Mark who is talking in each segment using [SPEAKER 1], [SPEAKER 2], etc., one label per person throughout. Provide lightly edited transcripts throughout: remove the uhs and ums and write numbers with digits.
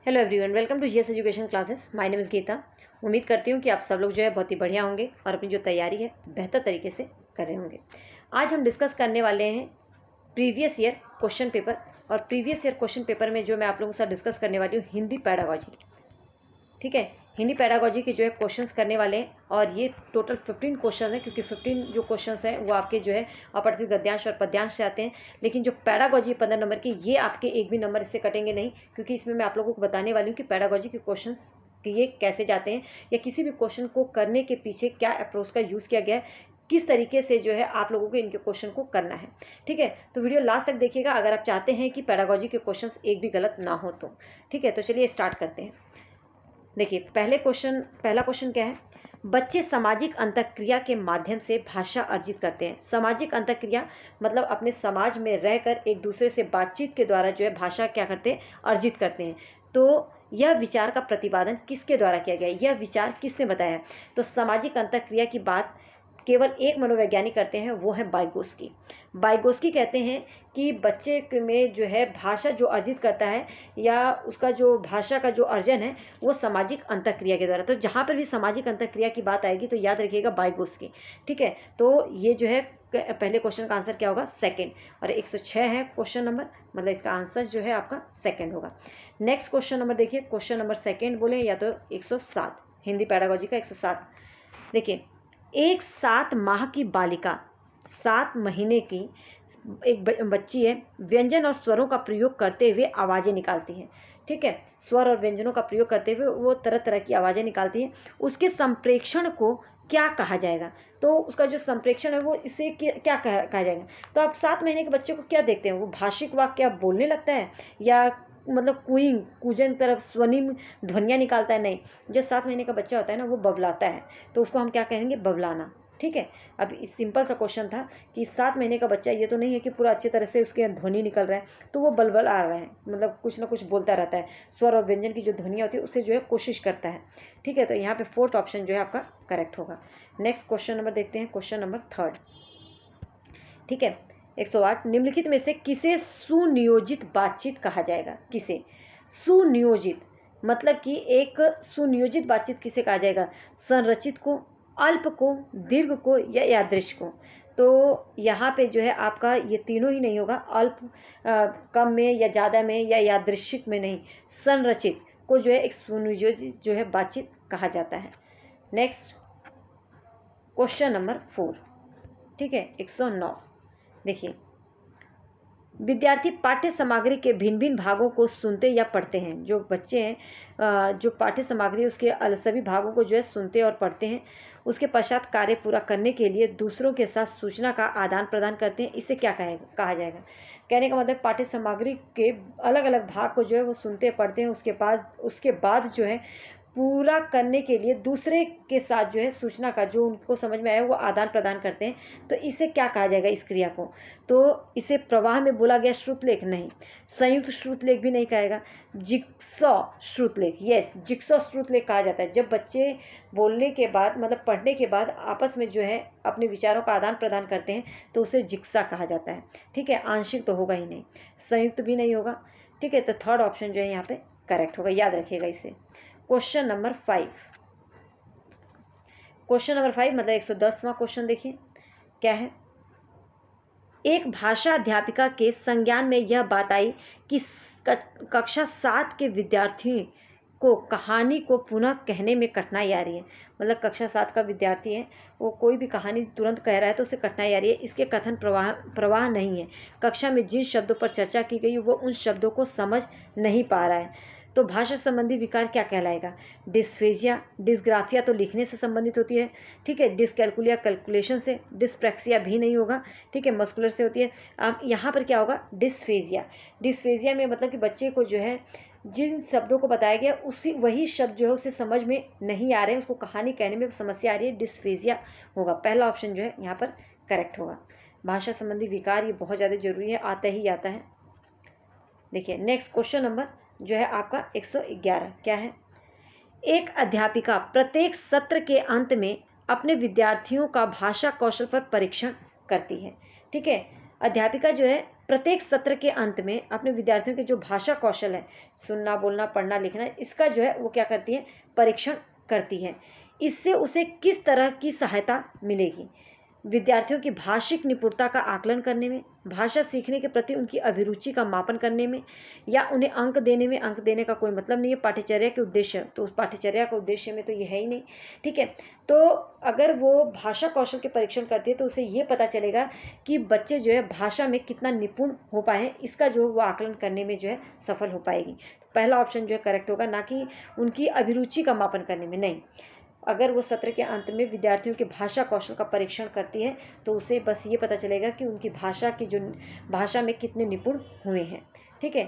[SPEAKER 1] Hello everyone, welcome to GS education classes. My name is Geeta. उम्मीद करती हूँ कि आप सब लोग जो है बहुत ही बढ़िया होंगे और अपनी जो तैयारी है बेहतर तरीके से कर रहे होंगे। आज हम डिस्कस करने वाले हैं प्रीवियस ईयर क्वेश्चन पेपर। और प्रीवियस ईयर क्वेश्चन पेपर में जो मैं आप लोगों के साथ डिस्कस करने वाली हूँ हिंदी पैडागोजी। ठीक है, हिंदी पैडागोजी के जो है क्वेश्चंस करने वाले हैं और ये टोटल 15 क्वेश्चन है, क्योंकि 15 जो क्वेश्चंस हैं वो आपके जो है अपठित गद्यांश और पद्यांश से आते हैं। लेकिन जो पैडागोजी 15 नंबर के, ये आपके एक भी नंबर इससे कटेंगे नहीं, क्योंकि इसमें मैं आप लोगों को बताने वाली हूँ कि पैडागोजी के क्वेश्चन ये कैसे जाते हैं या किसी भी क्वेश्चन को करने के पीछे क्या अप्रोच का यूज़ किया गया है, किस तरीके से जो है आप लोगों को इनके क्वेश्चन को करना है। ठीक है, तो वीडियो लास्ट तक देखिएगा अगर आप चाहते हैं कि पैडागोजी के क्वेश्चंस एक भी गलत ना हो तो। ठीक है, तो चलिए स्टार्ट करते हैं। देखिए पहला क्वेश्चन क्या है। बच्चे सामाजिक अंतःक्रिया के माध्यम से भाषा अर्जित करते हैं। सामाजिक अंतःक्रिया मतलब अपने समाज में रहकर एक दूसरे से बातचीत के द्वारा जो है भाषा क्या करते हैं, अर्जित करते हैं। तो यह विचार का प्रतिपादन किसके द्वारा किया गया, यह विचार किसने बताया। तो सामाजिक अंतःक्रिया की बात केवल एक मनोवैज्ञानिक करते हैं, वो है वाइगोस्की। वाइगोस्की कहते हैं कि बच्चे में जो है भाषा जो अर्जित करता है या उसका जो भाषा का जो अर्जन है वो सामाजिक अंतःक्रिया के द्वारा। तो जहाँ पर भी सामाजिक अंतःक्रिया की बात आएगी तो याद रखिएगा वाइगोस्की। ठीक है, तो ये जो है पहले क्वेश्चन का आंसर क्या होगा, सेकंड। और 106 है क्वेश्चन नंबर, मतलब इसका आंसर जो है आपका सेकंड होगा। नेक्स्ट क्वेश्चन नंबर देखिए, क्वेश्चन नंबर सेकंड बोले या तो 107, हिंदी पैडागोजी का 107। देखिए, एक 7 माह की बालिका, 7 महीने की एक बच्ची है, व्यंजन और स्वरों का प्रयोग करते हुए आवाज़ें निकालती है। ठीक है, स्वर और व्यंजनों का प्रयोग करते हुए वो तरह तरह की आवाज़ें निकालती है। उसके संप्रेक्षण को क्या कहा जाएगा। तो उसका जो संप्रेक्षण है वो इसे क्या कहा जाएगा। तो आप 7 महीने के बच्चे को क्या देखते हैं, वो भाषिक वाक्य बोलने लगता है या मतलब कूजन तरफ स्वनिम ध्वनियाँ निकालता है। नहीं, जो 7 महीने का बच्चा होता है ना वो बबलाता है, तो उसको हम क्या कहेंगे, बबलाना। ठीक है, अब इस सिंपल सा क्वेश्चन था कि 7 महीने का बच्चा, ये तो नहीं है कि पूरा अच्छी तरह से उसके ध्वनि निकल रहा है, तो वो बलबल आ रहा है, मतलब कुछ ना कुछ बोलता रहता है, स्वर और व्यंजन की जो ध्वनियाँ होती है उससे जो है कोशिश करता है। ठीक है, तो यहाँ पे फोर्थ ऑप्शन जो है आपका करेक्ट होगा। नेक्स्ट क्वेश्चन नंबर देखते हैं, क्वेश्चन नंबर थर्ड। ठीक है, 108, निम्नलिखित में से किसे सुनियोजित बातचीत कहा जाएगा। किसे सुनियोजित मतलब कि एक सुनियोजित बातचीत किसे कहा जाएगा, संरचित को, अल्प को, दीर्घ को या यादृश को। तो यहाँ पे जो है आपका ये तीनों ही नहीं होगा, अल्प कम में या ज़्यादा में या यादृशिक में नहीं, संरचित को जो है एक सुनियोजित जो है बातचीत कहा जाता है। Next question number 4। ठीक है, 109। देखिए, विद्यार्थी पाठ्य सामग्री के भिन्न भिन्न भागों को सुनते या पढ़ते हैं। जो बच्चे हैं जो पाठ्य सामग्री उसके सभी भागों को जो है सुनते और पढ़ते हैं। उसके पश्चात कार्य पूरा करने के लिए दूसरों के साथ सूचना का आदान प्रदान करते हैं। इसे क्या कहा जाएगा। कहने का मतलब पाठ्य सामग्री के अलग अलग भाग को जो है वो सुनते पढ़ते हैं, उसके बाद जो है पूरा करने के लिए दूसरे के साथ जो है सूचना का जो उनको समझ में आया वो आदान प्रदान करते हैं। तो इसे क्या कहा जाएगा, इस क्रिया को। तो इसे प्रवाह में बोला गया श्रुतलेख नहीं, संयुक्त श्रुतलेख भी नहीं कहेगा, जिक्सॉ श्रुतलेख, यस जिक्सॉ श्रुतलेख कहा जाता है। जब बच्चे बोलने के बाद मतलब पढ़ने के बाद आपस में जो है अपने विचारों का आदान प्रदान करते हैं तो उसे जिक्सा कहा जाता है। ठीक है, आंशिक तो होगा ही नहीं, संयुक्त भी नहीं होगा। ठीक है, तो थर्ड ऑप्शन जो है यहाँ पे करेक्ट होगा, याद रखिएगा इसे। Question number 5। क्वेश्चन नंबर 5 मतलब 110वां क्वेश्चन देखिए क्या है। एक भाषा अध्यापिका के संज्ञान में यह बात आई कि कक्षा 7 के विद्यार्थियों को कहानी को पुनः कहने में कठिनाई आ रही है। मतलब कक्षा 7 का विद्यार्थी है, वो कोई भी कहानी तुरंत कह रहा है तो उसे कठिनाई आ रही है। इसके कथन प्रवाह नहीं है। कक्षा में जिन शब्दों पर चर्चा की गई वो उन शब्दों को समझ नहीं पा रहा है। तो भाषा संबंधी विकार क्या कहलाएगा, डिस्फेजिया। डिस्ग्राफिया तो लिखने से संबंधित होती है। ठीक है, डिसकैलकुलिया कैलकुलेशन से, डिस्प्रैक्सिया भी नहीं होगा। ठीक है, मस्कुलर से होती है। यहाँ पर क्या होगा, डिस्फेजिया। डिस्फेजिया में मतलब कि बच्चे को जो है जिन शब्दों को बताया गया वही शब्द जो है उसे समझ में नहीं आ रहे हैं, उसको कहानी कहने में समस्या आ रही है, डिस्फेजिया होगा। पहला ऑप्शन जो है यहाँ पर करेक्ट होगा। भाषा संबंधी विकार ये बहुत ज़्यादा जरूरी है, आता ही आता है। देखिए नेक्स्ट क्वेश्चन नंबर जो है आपका 111 क्या है। एक अध्यापिका प्रत्येक सत्र के अंत में अपने विद्यार्थियों का भाषा कौशल पर परीक्षण करती है। ठीक है, अध्यापिका जो है प्रत्येक सत्र के अंत में अपने विद्यार्थियों के जो भाषा कौशल है, सुनना, बोलना, पढ़ना, लिखना, इसका जो है वो क्या करती है, परीक्षण करती है। इससे उसे किस तरह की सहायता मिलेगी? विद्यार्थियों की भाषिक निपुणता का आकलन करने में, भाषा सीखने के प्रति उनकी अभिरुचि का मापन करने में, या उन्हें अंक देने में। अंक देने का कोई मतलब नहीं है पाठ्यचर्या के उद्देश्य, तो उस पाठ्यचर्या का उद्देश्य में तो ये है ही नहीं, ठीक है। तो अगर वो भाषा कौशल के परीक्षण करती है तो उसे ये पता चलेगा कि बच्चे जो है भाषा में कितना निपुण हो पाए हैं, इसका जो वो आकलन करने में जो है सफल हो पाएगी। तो पहला ऑप्शन जो है करेक्ट होगा, ना कि उनकी अभिरुचि का मापन करने में, नहीं। अगर वो सत्र के अंत में विद्यार्थियों के भाषा कौशल का परीक्षण करती है तो उसे बस ये पता चलेगा कि उनकी भाषा में कितने निपुण हुए हैं, ठीक है।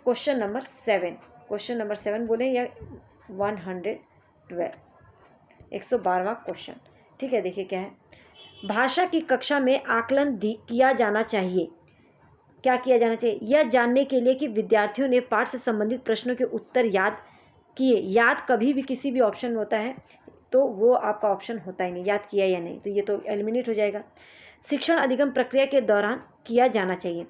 [SPEAKER 1] क्वेश्चन नंबर 7 बोले या 112, 112वां क्वेश्चन, ठीक है। देखिए क्या है, भाषा की कक्षा में आकलन किया जाना चाहिए। क्या किया जाना चाहिए? यह जानने के लिए कि विद्यार्थियों ने पाठ से संबंधित प्रश्नों के उत्तर याद किए। याद कभी भी किसी भी ऑप्शन में होता है तो वो आपका ऑप्शन होता ही नहीं, याद किया या नहीं, तो ये तो एलिमिनेट हो जाएगा। शिक्षण अधिगम प्रक्रिया के दौरान किया जाना चाहिए।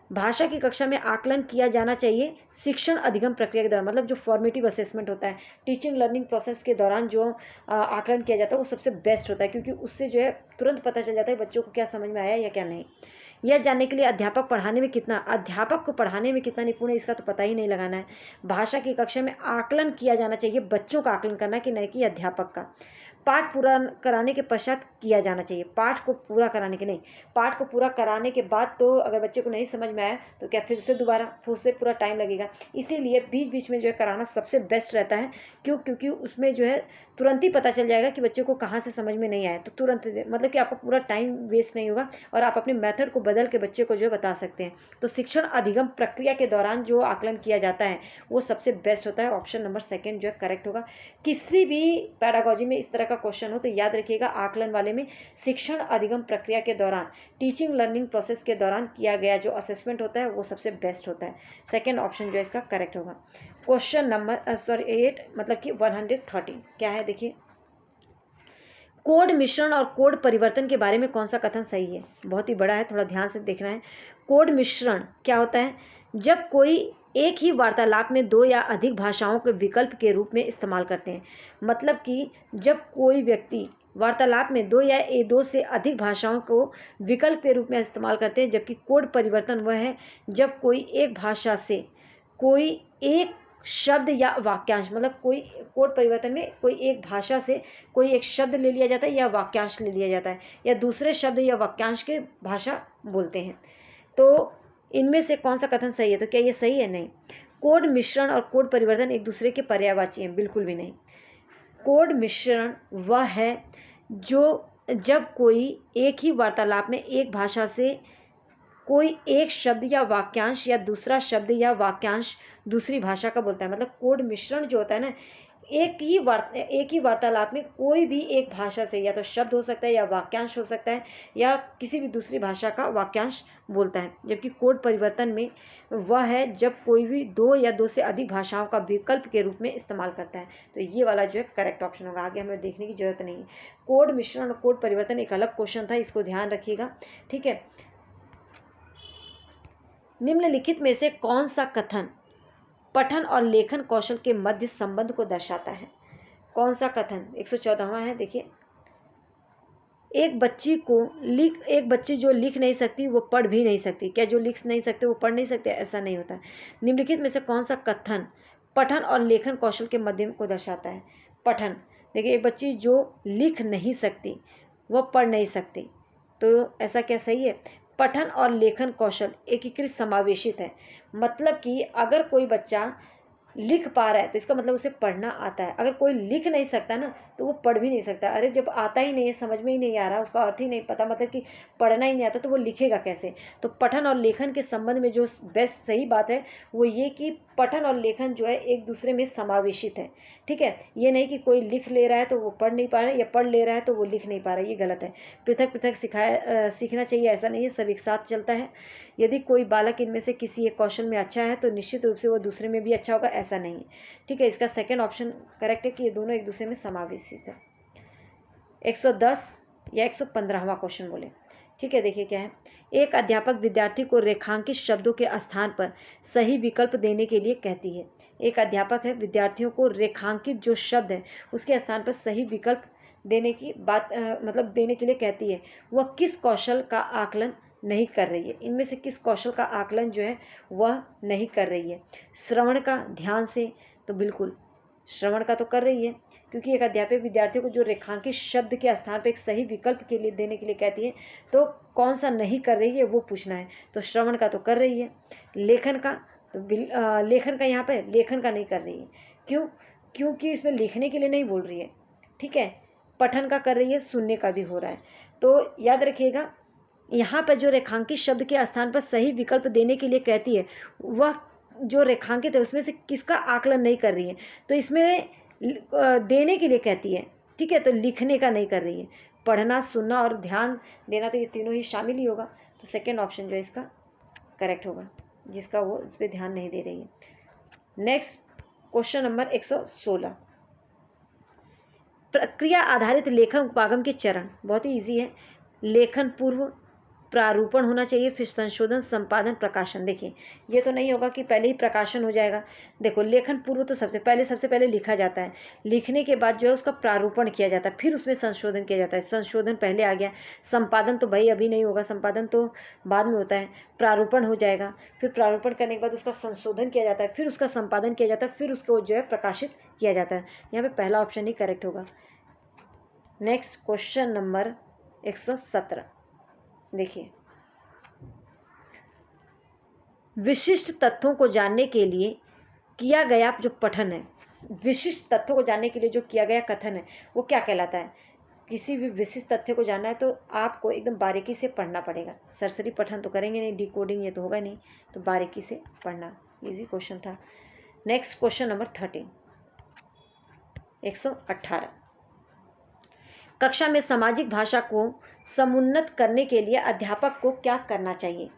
[SPEAKER 1] भाषा की कक्षा में आकलन किया जाना चाहिए शिक्षण अधिगम प्रक्रिया के दौरान, मतलब जो फॉर्मेटिव असेसमेंट होता है, टीचिंग लर्निंग प्रोसेस के दौरान जो आकलन किया जाता है वो सबसे बेस्ट होता है, क्योंकि उससे जो है तुरंत पता चल जाता है बच्चों को क्या समझ में आया या क्या नहीं। यह जानने के लिए अध्यापक को पढ़ाने में कितना निपुण है, इसका तो पता ही नहीं लगाना है। भाषा की कक्षा में आकलन किया जाना चाहिए, बच्चों का आकलन करना कि नहीं कि अध्यापक का। पाठ पूरा कराने के पश्चात किया जाना चाहिए, पाठ को पूरा कराने के नहीं, पाठ को पूरा कराने के बाद तो अगर बच्चे को नहीं समझ में आया तो क्या फिर से पूरा टाइम लगेगा। इसीलिए बीच बीच में जो है कराना सबसे बेस्ट रहता है। क्योंकि उसमें जो है तुरंत ही पता चल जाएगा कि बच्चे को कहाँ से समझ में नहीं आया, तो तुरंत मतलब कि आपका पूरा टाइम वेस्ट नहीं होगा और आप अपने मेथड को बदल के बच्चे को जो है बता सकते हैं। तो शिक्षण अधिगम प्रक्रिया के दौरान जो आकलन किया जाता है वो सबसे बेस्ट होता है। ऑप्शन नंबर 2 जो है करेक्ट होगा। किसी भी पैडागॉजी में इस तरह का क्वेश्चन हो तो याद रखिएगा, आकलन वाले में शिक्षण अधिगम प्रक्रिया के दौरान, टीचिंग लर्निंग प्रोसेस के दौरान किया गया जो असेसमेंट होता है वो सबसे बेस्ट होता है। सेकेंड ऑप्शन जो है इसका करेक्ट होगा। क्वेश्चन नंबर 8 मतलब कि 113 क्या है, देखिए, कोड मिश्रण और कोड परिवर्तन के बारे में कौन सा कथन सही है? बहुत ही बड़ा है, थोड़ा ध्यान से देखना है। कोड मिश्रण क्या होता है? जब कोई एक ही वार्तालाप में 2 या अधिक भाषाओं के विकल्प के रूप में इस्तेमाल करते हैं। मतलब कि जब कोई व्यक्ति वार्तालाप में 2 या 2 से अधिक भाषाओं को विकल्प के रूप में इस्तेमाल करते हैं, जबकि कोड परिवर्तन वह है जब कोई एक भाषा से कोई एक शब्द या वाक्यांश, मतलब कोई कोड परिवर्तन में कोई एक भाषा से कोई एक शब्द ले लिया जाता है या वाक्यांश ले लिया जाता है, या दूसरे शब्द या वाक्यांश के भाषा बोलते हैं। तो इनमें से कौन सा कथन सही है? तो क्या ये सही है? नहीं। कोड मिश्रण और कोड परिवर्तन एक दूसरे के पर्यायवाची हैं? बिल्कुल भी नहीं। कोड मिश्रण वह है जब कोई एक ही वार्तालाप में एक भाषा से कोई एक शब्द या वाक्यांश या दूसरा शब्द या वाक्यांश दूसरी भाषा का बोलता है। मतलब कोड मिश्रण जो होता है ना, एक ही वार्तालाप में कोई भी एक भाषा से या तो शब्द हो सकता है या वाक्यांश हो सकता है या किसी भी दूसरी भाषा का वाक्यांश बोलता है। जबकि कोड परिवर्तन में वह है जब कोई भी 2 या 2 से अधिक भाषाओं का विकल्प के रूप में इस्तेमाल करता है। तो ये वाला जो है करेक्ट ऑप्शन होगा, आगे हमें देखने की जरूरत नहीं है। कोड मिश्रण और कोड परिवर्तन एक अलग क्वेश्चन था, इसको ध्यान रखिएगा, ठीक है। निम्नलिखित में से कौन सा कथन पठन और लेखन कौशल के मध्य संबंध को दर्शाता है? कौन सा कथन? 114वां है, देखिए, एक बच्ची जो लिख नहीं सकती वो पढ़ भी नहीं सकती। क्या जो लिख नहीं सकते वो पढ़ नहीं सकते? ऐसा नहीं होता। निम्नलिखित में से कौन सा कथन पठन और लेखन कौशल के मध्य को दर्शाता है? पठन, देखिए, एक बच्ची जो लिख नहीं सकती वह पढ़ नहीं सकती, तो ऐसा क्या सही है? पठन और लेखन कौशल एकीकृत समावेशित है। मतलब कि अगर कोई बच्चा लिख पा रहा है तो इसका मतलब उसे पढ़ना आता है। अगर कोई लिख नहीं सकता ना तो वो पढ़ भी नहीं सकता। अरे जब आता ही नहीं है, समझ में ही नहीं आ रहा, उसका अर्थ ही नहीं पता, मतलब कि पढ़ना ही नहीं आता, तो वो लिखेगा कैसे? तो पठन और लेखन के संबंध में जो बेस्ट सही बात है वो ये कि पठन और लेखन जो है एक दूसरे में समावेशित है, ठीक है। ये नहीं कि कोई लिख ले रहा है तो वो पढ़ नहीं पा रहा है, या पढ़ ले रहा है तो वो लिख नहीं पा रहा है, ये गलत है। पृथक पृथक सीखना चाहिए, ऐसा नहीं है, सब एक साथ चलता है। यदि कोई बालक इनमें से किसी एक कौशल में अच्छा है तो निश्चित रूप से वो दूसरे में भी अच्छा होगा, ऐसा नहीं है, ठीक है। इसका सेकंड ऑप्शन करेक्ट है कि ये दोनों एक दूसरे में समावेशित है। 110 या 115वां क्वेश्चन बोले, ठीक है, देखिए क्या है। एक अध्यापक विद्यार्थी को रेखांकित शब्दों के स्थान पर सही विकल्प देने के लिए कहती है। एक अध्यापक है, विद्यार्थियों को रेखांकित जो शब्द है उसके स्थान पर सही विकल्प देने की बात मतलब देने के लिए कहती है। वह किस कौशल का आकलन नहीं कर रही है? इनमें से किस कौशल का आकलन जो है वह नहीं कर रही है? श्रवण का, ध्यान से, तो बिल्कुल श्रवण का तो कर रही है, क्योंकि एक अध्यापक विद्यार्थियों को जो रेखांकित शब्द के स्थान पर एक सही विकल्प के लिए देने के लिए कहती है, तो कौन सा नहीं कर रही है वो पूछना है। तो श्रवण का तो कर रही है। लेखन का, तो लेखन का यहाँ पे लेखन का नहीं कर रही है। क्यों? क्योंकि इसमें लिखने के लिए नहीं बोल रही है। ठीक है, पठन का कर रही है, सुनने का भी हो रहा है। तो याद रखिएगा, यहाँ पर जो रेखांकित शब्द के स्थान पर सही विकल्प देने के लिए कहती है, वह जो रेखांकित है उसमें से किसका आकलन नहीं कर रही है? तो इसमें देने के लिए कहती है। ठीक है, तो लिखने का नहीं कर रही है। पढ़ना, सुनना और ध्यान देना, तो ये तीनों ही शामिल ही होगा। तो सेकेंड ऑप्शन जो है इसका करेक्ट होगा, जिसका वो इस पर ध्यान नहीं दे रही है। नेक्स्ट क्वेश्चन नंबर 116, प्रक्रिया आधारित लेखन उपागम के चरण। बहुत ही इजी है। लेखन पूर्व, प्रारूपण होना चाहिए, फिर संशोधन, संपादन, प्रकाशन। देखिए ये तो नहीं होगा कि पहले ही प्रकाशन हो जाएगा। देखो लेखन पूर्व तो सबसे पहले लिखा जाता है। लिखने के बाद जो है उसका प्रारूपण किया जाता है, फिर उसमें संशोधन किया जाता है। संशोधन पहले आ गया, संपादन तो भाई अभी नहीं होगा, संपादन तो बाद में होता है। प्रारूपण हो जाएगा, फिर प्रारूपण करने के बाद उसका संशोधन किया जाता है, फिर उसका संपादन किया जाता है, फिर उसको जो है प्रकाशित किया जाता है। यहाँ पे पहला ऑप्शन ही करेक्ट होगा। नेक्स्ट क्वेश्चन नंबर 117, देखिए, विशिष्ट तथ्यों को जानने के लिए किया गया जो पठन है, विशिष्ट तथ्यों को जानने के लिए जो किया गया कथन है वो क्या कहलाता है? किसी भी विशिष्ट तथ्य को जानना है तो आपको एकदम बारीकी से पढ़ना पड़ेगा। सरसरी पठन तो करेंगे नहीं, डिकोडिंग ये तो होगा नहीं, तो बारीकी से पढ़ना। इजी क्वेश्चन था। नेक्स्ट क्वेश्चन नंबर 13, 118, कक्षा में सामाजिक भाषा को समुन्नत करने के लिए अध्यापक को क्या करना चाहिए?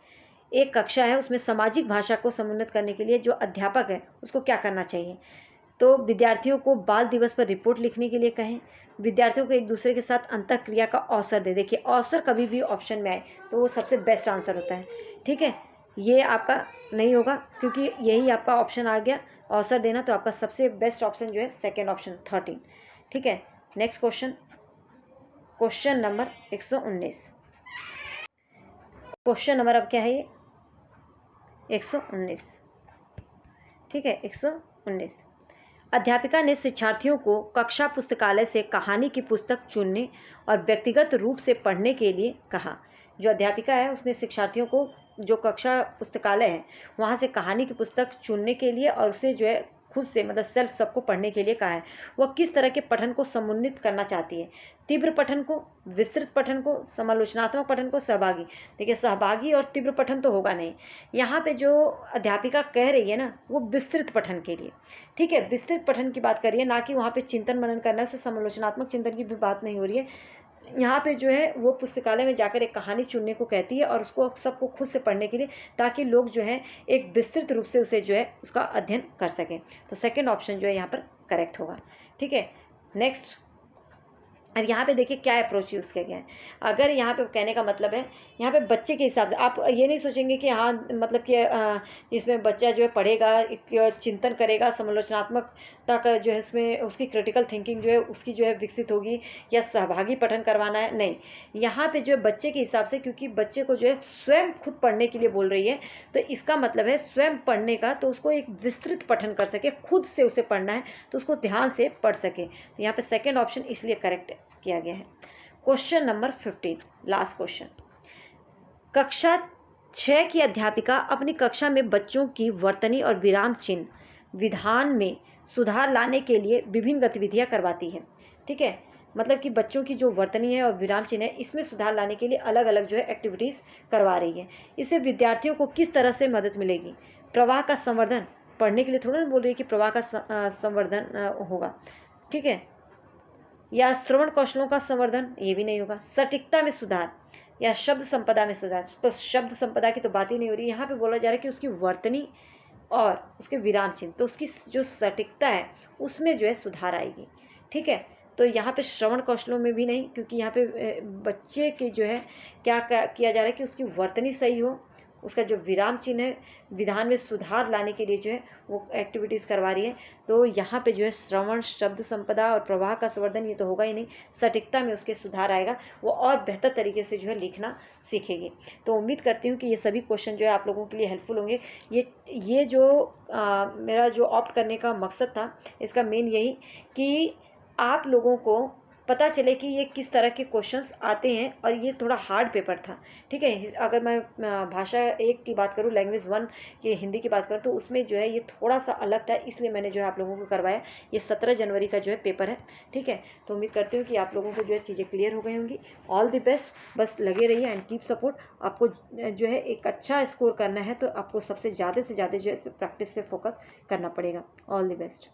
[SPEAKER 1] एक कक्षा है, उसमें सामाजिक भाषा को समुन्नत करने के लिए जो अध्यापक है उसको क्या करना चाहिए? तो विद्यार्थियों को बाल दिवस पर रिपोर्ट लिखने के लिए कहें, विद्यार्थियों को एक दूसरे के साथ अंतःक्रिया का अवसर दे। देखिए अवसर कभी भी ऑप्शन में आए तो वो सबसे बेस्ट आंसर होता है। ठीक है, ये आपका नहीं होगा क्योंकि यही आपका ऑप्शन आ गया अवसर देना, तो आपका सबसे बेस्ट ऑप्शन जो है सेकेंड ऑप्शन 13। ठीक है, next question, question number 119। Question number अब क्या है ये? 119। ठीक है, 119, अध्यापिका ने शिक्षार्थियों को कक्षा पुस्तकालय से कहानी की पुस्तक चुनने और व्यक्तिगत रूप से पढ़ने के लिए कहा। जो अध्यापिका है उसने शिक्षार्थियों को जो कक्षा पुस्तकालय है वहाँ से कहानी की पुस्तक चुनने के लिए और उसे जो है खुद से मतलब सेल्फ सबको पढ़ने के लिए कहा है। वह किस तरह के पठन को समुन्नित करना चाहती है? तीव्र पठन को, विस्तृत पठन को, समालोचनात्मक पठन को, सहभागी। देखिए सहभागी और तीव्र पठन तो होगा नहीं। यहाँ पे जो अध्यापिका कह रही है ना वो विस्तृत पठन के लिए। ठीक है, विस्तृत पठन की बात करिए, ना कि वहाँ पे चिंतन मनन करना है, उससे समालोचनात्मक चिंतन की भी बात नहीं हो रही है। यहाँ पे जो है वो पुस्तकालय में जाकर एक कहानी चुनने को कहती है और उसको सबको खुद से पढ़ने के लिए, ताकि लोग जो है एक विस्तृत रूप से उसे जो है उसका अध्ययन कर सकें। तो सेकंड ऑप्शन जो है यहाँ पर करेक्ट होगा। ठीक है, नेक्स्ट, अब यहाँ पे देखिए क्या अप्रोच यूज़ किया गया है। अगर यहाँ पे कहने का मतलब है यहाँ पे बच्चे के हिसाब से, आप ये नहीं सोचेंगे कि हाँ मतलब कि इसमें बच्चा जो है पढ़ेगा, एक चिंतन करेगा, समालोचनात्मकता का जो है उसमें उसकी क्रिटिकल थिंकिंग जो है उसकी जो है विकसित होगी, या सहभागी पठन करवाना है, नहीं। यहाँ पे जो है बच्चे के हिसाब से, क्योंकि बच्चे को जो है स्वयं खुद पढ़ने के लिए बोल रही है, तो इसका मतलब है स्वयं पढ़ने का, तो उसको एक विस्तृत पठन कर सके, खुद से उसे पढ़ना है तो उसको ध्यान से पढ़ सके। तो यहाँ पे सेकेंड ऑप्शन इसलिए करेक्ट किया गया है। क्वेश्चन नंबर 15, लास्ट क्वेश्चन, कक्षा 6 की अध्यापिका अपनी कक्षा में बच्चों की वर्तनी और विराम चिन्ह विधान में सुधार लाने के लिए विभिन्न गतिविधियां करवाती है। ठीक है, मतलब कि बच्चों की जो वर्तनी है और विराम चिन्ह है इसमें सुधार लाने के लिए अलग अलग जो है एक्टिविटीज़ करवा रही है। इससे विद्यार्थियों को किस तरह से मदद मिलेगी? प्रवाह का संवर्धन, पढ़ने के लिए थोड़ा ना बोल रही है कि प्रवाह का संवर्धन होगा। ठीक है, या श्रवण कौशलों का संवर्धन, ये भी नहीं होगा। सटीकता में सुधार या शब्द संपदा में सुधार, तो शब्द संपदा की तो बात ही नहीं हो रही। यहाँ पे बोला जा रहा है कि उसकी वर्तनी और उसके विराम चिन्ह, तो उसकी जो सटीकता है उसमें जो है सुधार आएगी। ठीक है, तो यहाँ पे श्रवण कौशलों में भी नहीं, क्योंकि यहाँ पे बच्चे के जो है क्या किया जा रहा है कि उसकी वर्तनी सही हो, उसका जो विराम चिन्ह है विधान में सुधार लाने के लिए जो है वो एक्टिविटीज़ करवा रही है। तो यहाँ पे जो है श्रवण, शब्द संपदा और प्रवाह का संवर्धन ये तो होगा ही नहीं, सटीकता में उसके सुधार आएगा, वो और बेहतर तरीके से जो है लिखना सीखेगी। तो उम्मीद करती हूँ कि ये सभी क्वेश्चन जो है आप लोगों के लिए हेल्पफुल होंगे। ये जो मेरा जो ऑप्ट करने का मकसद था, इसका मेन यही कि आप लोगों को पता चले कि ये किस तरह के क्वेश्चंस आते हैं, और ये थोड़ा हार्ड पेपर था, ठीक है। अगर मैं भाषा 1 की बात करूँ, लैंग्वेज 1 ये हिंदी की बात करूँ, तो उसमें जो है ये थोड़ा सा अलग था, इसलिए मैंने जो है आप लोगों को करवाया। ये 17 जनवरी का जो है पेपर है, ठीक है। तो उम्मीद करती हूँ कि आप लोगों को जो है चीज़ें क्लियर हो गई होंगी। ऑल द बेस्ट, बस लगे रहिए एंड कीप सपोर्ट। आपको जो है एक अच्छा स्कोर करना है तो आपको सबसे ज़्यादा से ज़्यादा जो है इस पर प्रैक्टिस पे फोकस करना पड़ेगा। All the best.